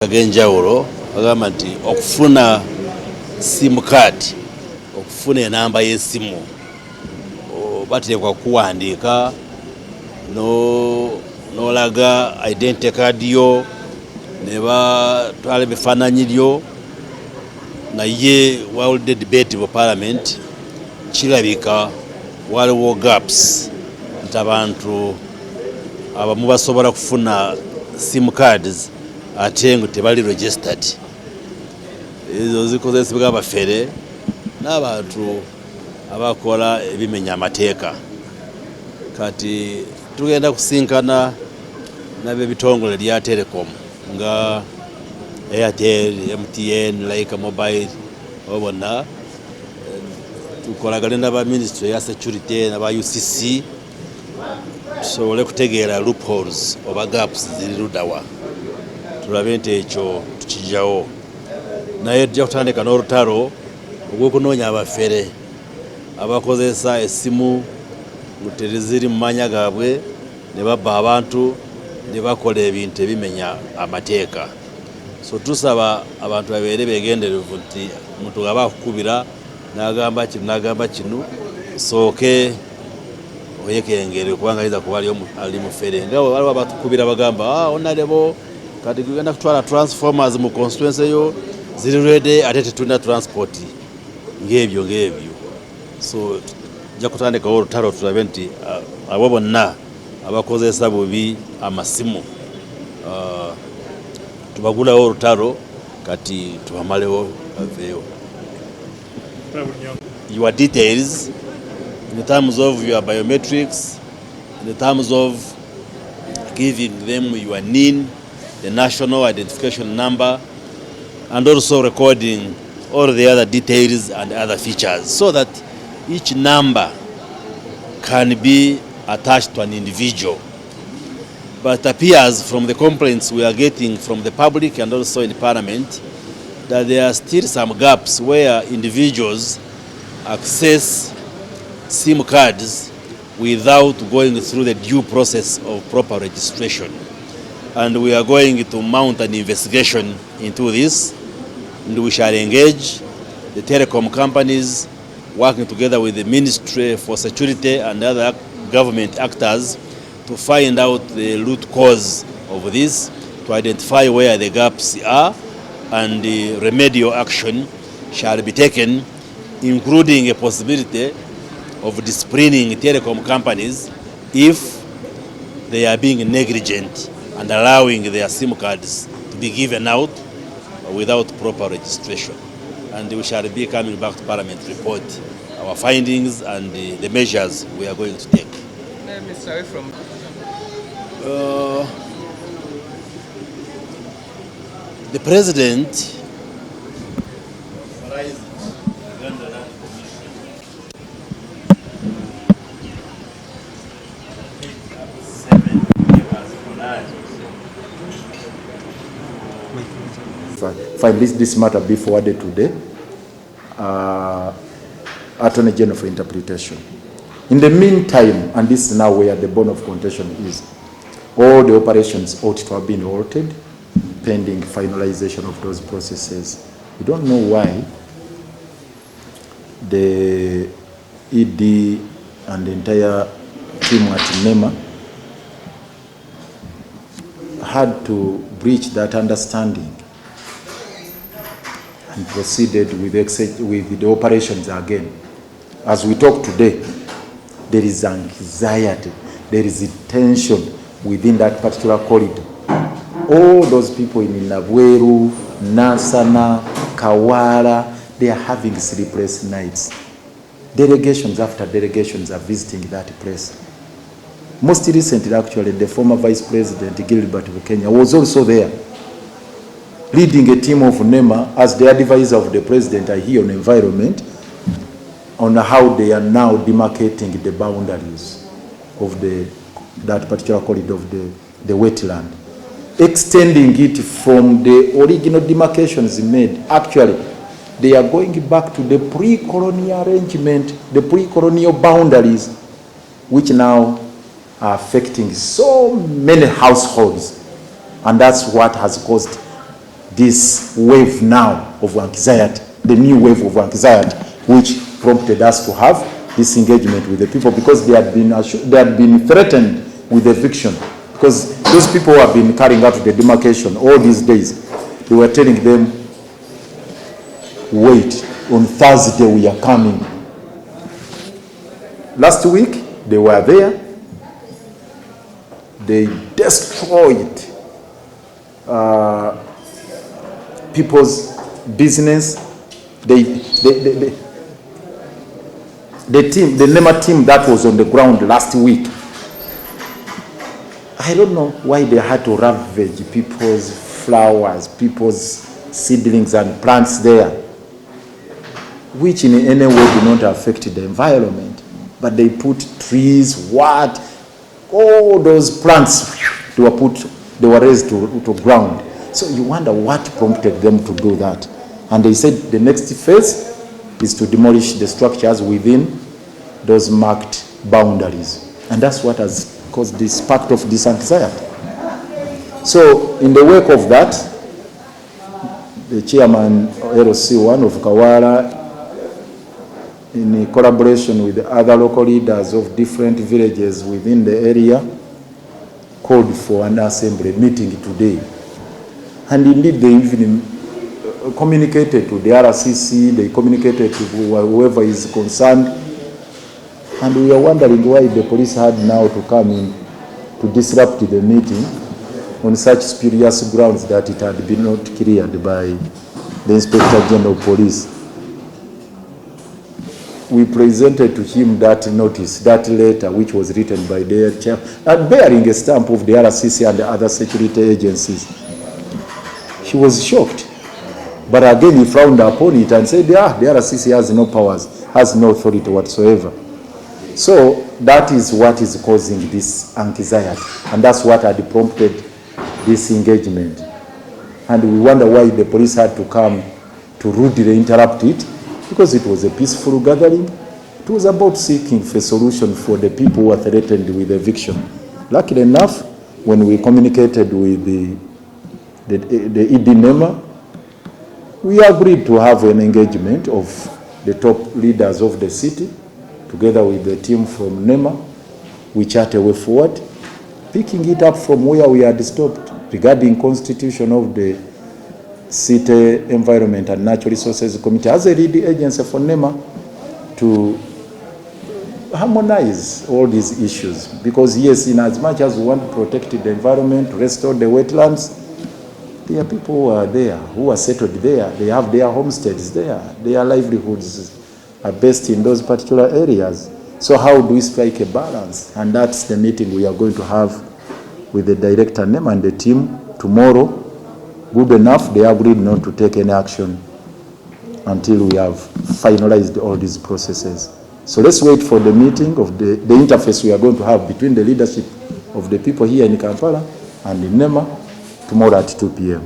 Agenjawulo agamba nti okufuna sim card, okufuna enamba y'essimu bateekwa kuwandiika n'olaga identity card yo ne batwala ebifaananyi byo, naye wawulidde debate mu parliament kirabika waliwo gaps nti abantu abamu basobola kufuna sim cards ate ngo tebali registered. Ezo zikozesebwa abafere n'abantu abakola ebimenya amateeka. Kati tugenda kusinkana n'ab'ebitongole lya Telecom nga Airtel, MTN, Like Mobile, obona tukolagane n'aba Ministry ya Security n'aba UCC tusobole kutegeera loopholes oba gaps ziri ludawa. Tulabe nti ekyo tukijjawo, naye tujja kutandika n'olutalo ogw'okunoonya abafere abakozesa essimu nga teziri mu mannya gaabwe ne babba abantu ne bakola ebintu ebimenya amateeka. So tusaba abantu babeere beegenderevu nti omuntu aba akukubira n'agamba kino sooke oyekengere kubanga ayinza kuba ali mufere. Nga waliwo abatukubira bagamba onalebo kati tugenda kutwala transformers mu constituency yo ziri ready ate tetulina transport ng'ebyo. So tujja kutandikawo olutalo tulabe nti abo bonna abakozesa bubi amasimu tubagulawo olutalo kati tubamalewo baveewo. Your details in terms of your biometrics, in terms of giving them your NIN, the national identification number, and also recording all the other details and other features so that each number can be attached to an individual. But it appears from the complaints we are getting from the public and also in Parliament that there are still some gaps where individuals access SIM cards without going through the due process of proper registration. And we are going to mount an investigation into this, and we shall engage the telecom companies working together with the Ministry for Security and other government actors to find out the root cause of this, to identify where the gaps are, and the remedial action shall be taken, including a possibility of disciplining telecom companies if they are being negligent and allowing their SIM cards to be given out without proper registration. And we shall be coming back to Parliament to report our findings and the measures we are going to take. Mr. From the President find this matter be forwarded to the Attorney General for interpretation. In the meantime, and this is now where the bone of contention is, all the operations ought to have been halted pending finalization of those processes. We don't know why the ED and the entire team at NEMA had to breach that understanding and proceeded with the operations again. As we talk today, there is anxiety, there is tension within that particular corridor. All those people in Nabweru, Nansana, Kawala, they are having sleepless nights. Delegations after delegations are visiting that place. Most recently, actually, the former Vice President, Gilbert Bukenya, was also there, leading a team of NEMA as the advisor of the President here on environment, on how they are now demarcating the boundaries of that particular corridor of the wetland, extending it from the original demarcations made. Actually, they are going back to the pre-colonial arrangement, the pre-colonial boundaries, which now are affecting so many households, and that's what has caused this wave now of anxiety, the new wave of anxiety, which prompted us to have this engagement with the people, because they had been threatened with eviction, because those people who have been carrying out the demarcation all these days, they were telling them, wait, on Thursday we are coming. Last week they were there, they destroyed people's business. The NEMA team that was on the ground last week, I don't know why they had to ravage people's flowers, people's seedlings and plants there, which in any way do not affect the environment. But they put trees, all those plants, they were raised to ground. So you wonder what prompted them to do that. And they said the next phase is to demolish the structures within those marked boundaries. And that's what has caused this part of this anxiety. So in the wake of that, the chairman LC1 of Kawala, in collaboration with the other local leaders of different villages within the area, called for an assembly meeting today. And indeed they even communicated to the RCC, they communicated to whoever is concerned. And we are wondering why the police had now to come in to disrupt the meeting on such spurious grounds that it had been not cleared by the Inspector General of Police. We presented to him that notice, that letter, which was written by their chair, and bearing a stamp of the RCC and the other security agencies. He was shocked. But again, he frowned upon it and said, the RCC has no powers, has no authority whatsoever. So that is what is causing this anxiety. And that's what had prompted this engagement. And we wonder why the police had to come to rudely interrupt it, because it was a peaceful gathering. It was about seeking for a solution for the people who are threatened with eviction. Luckily enough, when we communicated with the ED-NEMA, we agreed to have an engagement of the top leaders of the city, together with the team from NEMA. We chart a way forward, picking it up from where we had stopped regarding constitution of the City Environment and Natural Resources Committee as a lead agency for NEMA to harmonize all these issues. Because yes, in as much as we want to protect the environment, restore the wetlands, there are people who are there, who are settled there, they have their homesteads there, their livelihoods are based in those particular areas. So how do we strike a balance? And that's the meeting we are going to have with the director NEMA and the team tomorrow. Good enough, they agreed not to take any action until we have finalized all these processes. So let's wait for the meeting of the interface we are going to have between the leadership of the people here in Kampala and in NEMA tomorrow at 2 p.m.